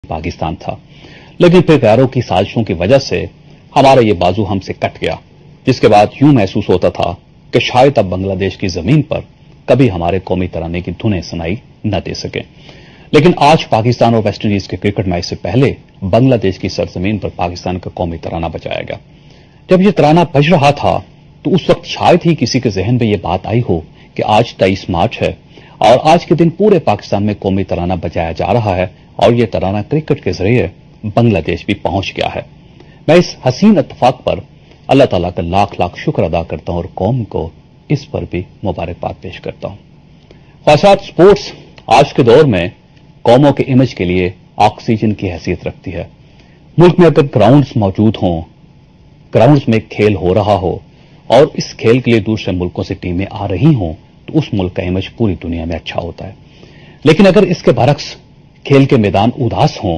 पाकिस्तान था, लेकिन फिर गैरों की साजिशों की वजह से हमारा ये बाजू हमसे कट गया, जिसके बाद यूं महसूस होता था कि शायद अब बांग्लादेश की जमीन पर कभी हमारे कौमी तराने की धुनें सुनाई न दे सके। लेकिन आज पाकिस्तान और वेस्ट इंडीज के क्रिकेट मैच से पहले बांग्लादेश की सरजमीन पर पाकिस्तान का कौमी तराना बजाया गया। जब यह तराना बज रहा था तो उस वक्त शायद ही किसी के जहन में यह बात आई हो कि आज 23 मार्च है और आज के दिन पूरे पाकिस्तान में कौमी तराना बजाया जा रहा है और यह तराना क्रिकेट के जरिए बांग्लादेश भी पहुंच गया है। मैं इस हसीन इत्तेफाक पर अल्लाह ताला का लाख लाख शुक्र अदा करता हूं और कौम को इस पर भी मुबारकबाद पेश करता हूं। ख्वाहिशात स्पोर्ट्स आज के दौर में कौमों के इमेज के लिए ऑक्सीजन की हैसियत रखती है। मुल्क में अगर ग्राउंड्स मौजूद हों, ग्राउंड्स में खेल हो रहा हो और इस खेल के लिए दूसरे मुल्कों से टीमें आ रही हों तो उस मुल्क का इमेज पूरी दुनिया में अच्छा होता है। लेकिन अगर इसके बरक्स खेल के मैदान उदास हों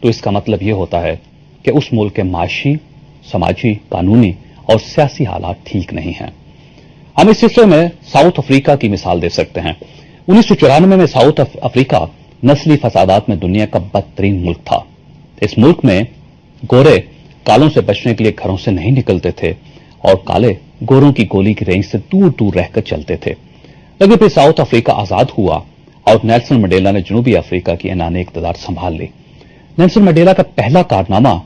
तो इसका मतलब यह होता है कि उस मुल्क के माशी, समाजी, कानूनी और सियासी हालात ठीक नहीं हैं। हम इस सिलसिले में साउथ अफ्रीका की मिसाल दे सकते हैं। 1994 में साउथ अफ्रीका नस्ली फसादात में दुनिया का बदतरीन मुल्क था। इस मुल्क में गोरे कालों से बचने के लिए घरों से नहीं निकलते थे और काले गोरों की गोली की रेंज से दूर दूर रहकर चलते थे। लेकिन फिर साउथ अफ्रीका आजाद हुआ और नेल्सन मंडेला ने जनूबी अफ्रीका की ऐनान इक़्तिदार संभाल ली। नेल्सन मंडेला का पहला कारनामा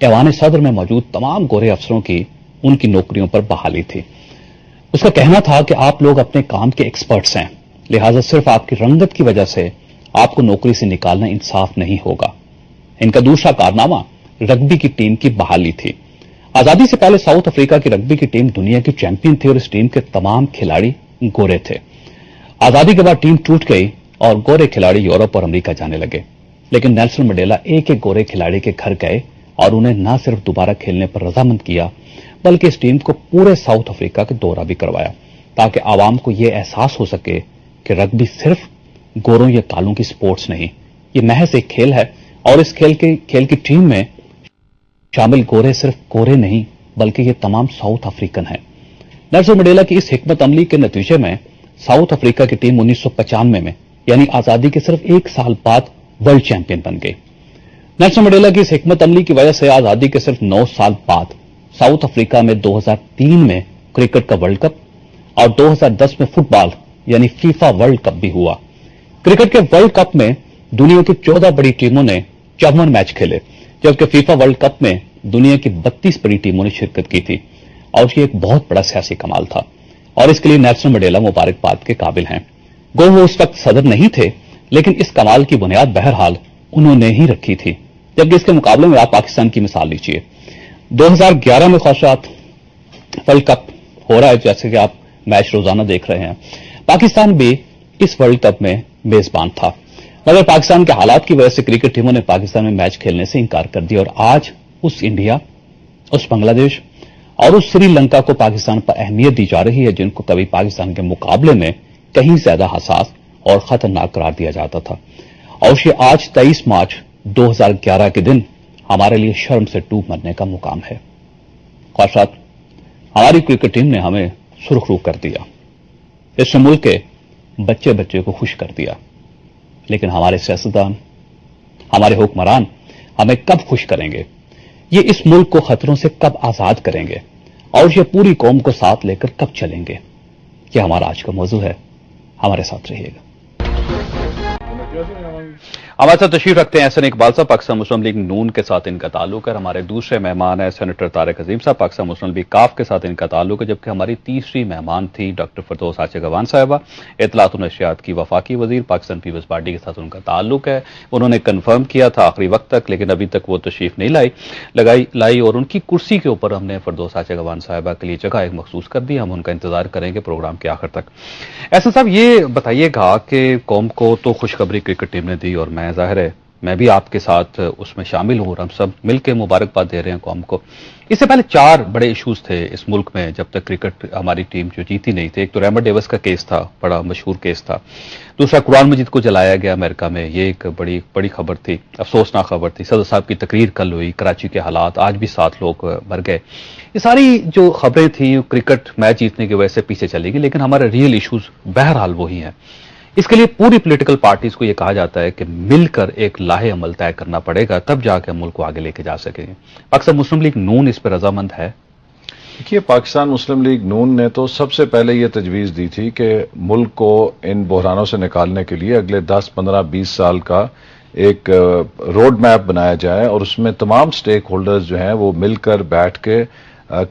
ऐवान सदर में मौजूद तमाम गोरे अफसरों की उनकी नौकरियों पर बहाली थी। उसका कहना था कि आप लोग अपने काम के एक्सपर्ट्स हैं, लिहाजा सिर्फ आपकी रंगत की वजह से आपको नौकरी से निकालना इंसाफ नहीं होगा। इनका दूसरा कारनामा रग्बी की टीम की बहाली थी। आजादी से पहले साउथ अफ्रीका की रग्बी की टीम दुनिया की चैंपियन थी और इस टीम के तमाम खिलाड़ी गोरे थे। आजादी के बाद टीम टूट गई और गोरे खिलाड़ी यूरोप और अमेरिका जाने लगे। लेकिन नेल्सन मंडेला एक एक गोरे खिलाड़ी के घर गए और उन्हें न सिर्फ दोबारा खेलने पर रजामंद किया बल्कि इस टीम को पूरे साउथ अफ्रीका का दौरा भी करवाया ताकि आवाम को यह एहसास हो सके कि रग्बी सिर्फ गोरों या कालों की स्पोर्ट्स नहीं, ये महज एक खेल है और इस खेल की टीम में शामिल गोरे सिर्फ गोरे नहीं बल्कि ये तमाम साउथ अफ्रीकन हैं। नेल्सन मंडेला की इस हिकमत अमली के नतीजे में साउथ अफ्रीका की टीम 1995 में यानी आजादी के सिर्फ एक साल बाद वर्ल्ड चैंपियन बन गई। नेल्सन मंडेला की इस हिकमत अमली की वजह से आजादी के सिर्फ 9 साल बाद साउथ अफ्रीका में 2003 में क्रिकेट का वर्ल्ड कप और 2010 में फुटबॉल यानी फीफा वर्ल्ड कप भी हुआ। क्रिकेट के वर्ल्ड कप में दुनिया की 14 बड़ी टीमों ने 54 मैच खेले, जबकि फीफा वर्ल्ड कप में दुनिया की 32 बड़ी टीमों ने शिरकत की थी और ये एक बहुत बड़ा सियासी कमाल था और इसके लिए नेल्सन मंडेला मुबारकबाद के काबिल हैं। गो वो उस वक्त सदर नहीं थे, लेकिन इस कमाल की बुनियाद बहरहाल उन्होंने ही रखी थी। जबकि इसके मुकाबले में आप पाकिस्तान की मिसाल लीजिए। 2011 में ख्वाहिशात वर्ल्ड कप हो रहा है, जैसे कि आप मैच रोजाना देख रहे हैं। पाकिस्तान भी इस वर्ल्ड कप में मेजबान था, मगर पाकिस्तान के हालात की वजह से क्रिकेट टीमों ने पाकिस्तान में मैच खेलने से इंकार कर दिया और आज उस इंडिया, उस बांग्लादेश और उस श्रीलंका को पाकिस्तान पर अहमियत दी जा रही है जिनको कभी पाकिस्तान के मुकाबले में कहीं ज्यादा हसास और खतरनाक करार दिया जाता था। और ये आज 23 मार्च 2011 के दिन हमारे लिए शर्म से डूब मरने का मुकाम है। ख्वाहिशात हमारी क्रिकेट टीम ने हमें सुरखरू कर दिया, इस मुल्क के बच्चे बच्चे को खुश कर दिया, लेकिन हमारे सियासतदान, हमारे हुक्मरान हमें कब खुश करेंगे, ये इस मुल्क को खतरों से कब आजाद करेंगे और ये पूरी कौम को साथ लेकर कब चलेंगे, ये हमारा आज का मौजू है। हमारे साथ रहिएगा। हमारे साथ तशरीफ रखते हैं एहसन इकबाल साहब, पाकिस्तान मुस्लिम लीग नून के साथ इनका ताल्लुक है। हमारे दूसरे मेहमान है सेनेटर तारिक अजीम साहब, पाकिस्तान मुस्लिम लीग काफ के साथ इनका ताल्लुक है। जबकि हमारी तीसरी मेहमान थी डॉक्टर फरदौस आचे गवान साहिबा, इत्तलात व नशरियात की वफाकी वजीर, पाकिस्तान पीपल्स पार्टी के साथ उनका ताल्लुक है। उन्होंने कन्फर्म किया था आखिरी वक्त तक, लेकिन अभी तक वो तशरीफ नहीं लाई और उनकी कुर्सी के ऊपर हमने फरदौस आचे गवान साहिबा के लिए जगह एक मखसूस कर दी। हम उनका इंतजार करेंगे प्रोग्राम के आखिर तक। एहसन साहब, ये बताइएगा कि कौम को तो खुशखबरी क्रिकेट टीम ने दी और मैं जाहिर है मैं भी आपके साथ उसमें शामिल हूं और हम सब मिलकर मुबारकबाद दे रहे हैं कौम को। इससे पहले 4 बड़े इश्यूज थे इस मुल्क में जब तक क्रिकेट हमारी टीम जो जीती नहीं थी। एक तो रहमत डेविस का केस था, बड़ा मशहूर केस था। दूसरा कुरान मजीद को जलाया गया अमेरिका में, ये एक बड़ी खबर थी, अफसोसनाक खबर थी। सदर साहब की तकरीर कल हुई, कराची के हालात, आज भी 7 लोग मर गए। ये सारी जो खबरें थी क्रिकेट मैच जीतने की वजह से पीछे चली गई, लेकिन हमारे रियल इश्यूज बहरहाल वही हैं। اس کے لیے پوری پولیٹیکل پارٹیز کو یہ کہا جاتا ہے کہ مل کر ایک لاہے عمل طے کرنا پڑے گا، تب جا کے ملک کو آگے لے کے جا سکیں گے۔ اکثر مسلم لیگ نون اس پہ رضامند ہے؟ دیکھیے، پاکستان مسلم لیگ نون نے تو سب سے پہلے یہ تجویز دی تھی کہ ملک کو ان بحرانوں سے نکالنے کے لیے اگلے 10، 15، 20 سال کا ایک روڈ میپ بنایا جائے، اور اس میں تمام سٹیک ہولڈرز جو ہیں وہ مل کر بیٹھ کے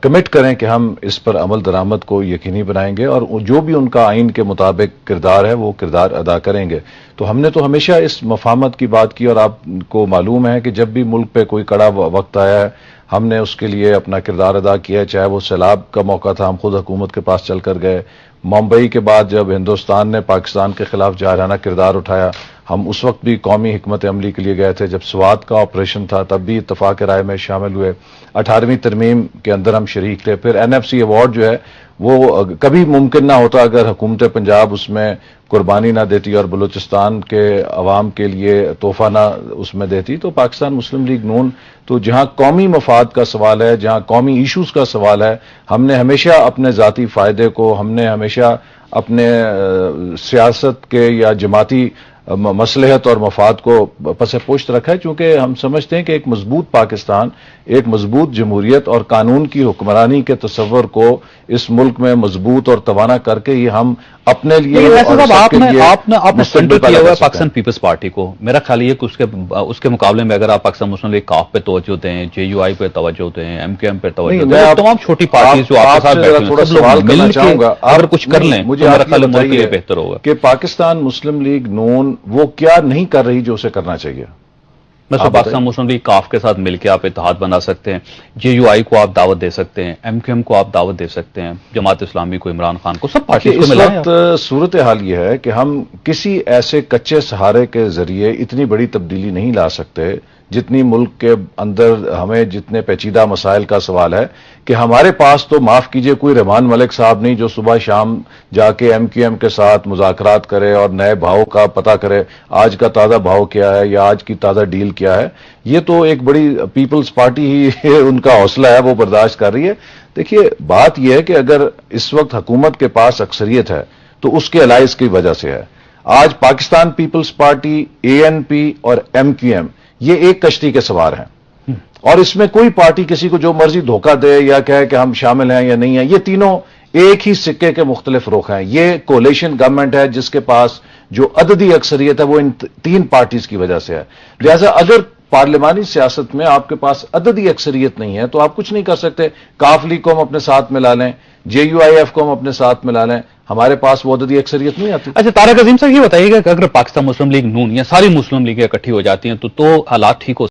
کمٹ کریں کہ ہم اس پر عمل درآمد کو یقینی بنائیں گے، اور جو بھی ان کا آئین کے مطابق کردار ہے وہ کردار ادا کریں گے۔ تو ہم نے تو ہمیشہ اس مفاہمت کی بات کی، اور آپ کو معلوم ہے کہ جب بھی ملک پہ کوئی کڑا وقت آیا ہے ہم نے اس کے لیے اپنا کردار ادا کیا ہے، چاہے وہ سیلاب کا موقع تھا ہم خود حکومت کے پاس چل کر گئے، ممبئی کے بعد جب ہندوستان نے پاکستان کے خلاف جارحانہ کردار اٹھایا ہم اس وقت بھی قومی حکمت عملی کے لیے گئے تھے، جب سوات کا آپریشن تھا تب بھی اتفاق رائے میں شامل ہوئے، 18ویں ترمیم کے اندر ہم شریک تھے، پھر NFC ایوارڈ جو ہے وہ کبھی ممکن نہ ہوتا اگر حکومت پنجاب اس میں قربانی نہ دیتی اور بلوچستان کے عوام کے لیے تحفہ نہ اس میں دیتی۔ تو پاکستان مسلم لیگ نون تو جہاں قومی مفاد کا سوال ہے، جہاں قومی ایشوز کا سوال ہے، ہم نے ہمیشہ اپنے ذاتی فائدے کو، ہم نے ہمیشہ اپنے سیاست کے یا جماعتی مصلحت اور مفاد کو پس پشت رکھا ہے، چونکہ ہم سمجھتے ہیں کہ ایک مضبوط پاکستان، ایک مضبوط جمہوریت اور قانون کی حکمرانی کے تصور کو اس ملک میں مضبوط اور توانا کر کے یہ ہم اپنے لیے اور سب کے لیے آپ نے مستقبل کیا پیدا ہوا کر ہے سکتے پاکستان ہیں۔ پیپلز پارٹی کو، میرا خیال یہ کہ اس کے مقابلے میں اگر آپ پاکستان مسلم لیگ کاف پہ توجہ دیں، JUI پہ توجہ دیں، MQM پہ توجہ نہیں، دیں، میں تمام چھوٹی پارٹیز جو آپ کے ساتھ بیٹھے تھوڑا ہیں سب لوگ سوال کرنا مل چاہوں گا، کے اگر کچھ کر لیں تو مجھے میرا آپ خیال ہے یہ ملک کے لیے بتائیے بہتر ہوگا۔ کہ پاکستان مسلم لیگ نون وہ کیا نہیں کر رہی جو اسے کرنا چاہیے؟ بس پاکستان مسلم لیگ کاف کے ساتھ مل کے آپ اتحاد بنا سکتے ہیں، JUI کو آپ دعوت دے سکتے ہیں، MQM کو آپ دعوت دے سکتے ہیں، جماعت اسلامی کو، عمران خان کو، سب پارٹیز کو اس ملائیں۔ وقت صورتحال یہ ہے کہ ہم کسی ایسے کچے سہارے کے ذریعے اتنی بڑی تبدیلی نہیں لا سکتے جتنی ملک کے اندر ہمیں جتنے پیچیدہ مسائل کا سوال ہے کہ ہمارے پاس تو معاف کیجئے کوئی رحمان ملک صاحب نہیں جو صبح شام جا کے MQM کے ساتھ مذاکرات کرے اور نئے بھاؤ کا پتہ کرے آج کا تازہ بھاؤ کیا ہے یا آج کی تازہ ڈیل کیا ہے۔ یہ تو ایک بڑی پیپلز پارٹی ہی ان کا حوصلہ ہے، وہ برداشت کر رہی ہے۔ دیکھیے بات یہ ہے کہ اگر اس وقت حکومت کے پاس اکثریت ہے تو اس کے الائز کی وجہ سے ہے۔ آج پاکستان پیپلز پارٹی، ANP اور MQM یہ ایک کشتی کے سوار ہیں، اور اس میں کوئی پارٹی کسی کو جو مرضی دھوکہ دے یا کہے کہ ہم شامل ہیں یا نہیں ہیں، یہ تینوں ایک ہی سکے کے مختلف رخ ہیں۔ یہ کولیشن گورنمنٹ ہے جس کے پاس جو عددی اکثریت ہے وہ ان تین پارٹیز کی وجہ سے ہے۔ لہذا اگر پارلیمانی سیاست میں آپ کے پاس عددی اکثریت نہیں ہے تو آپ کچھ نہیں کر سکتے۔ کاف لیگ کو ہم اپنے ساتھ ملا لیں، JUIF کو ہم اپنے ساتھ ملا لیں، ہمارے پاس وہ عددی اکثریت نہیں آتی۔ اچھا طارق عظیم صاحب یہ بتائیے گا کہ اگر پاکستان مسلم لیگ نون یا ساری مسلم لیگیں اکٹھی ہو جاتی ہیں تو حالات ٹھیک ہو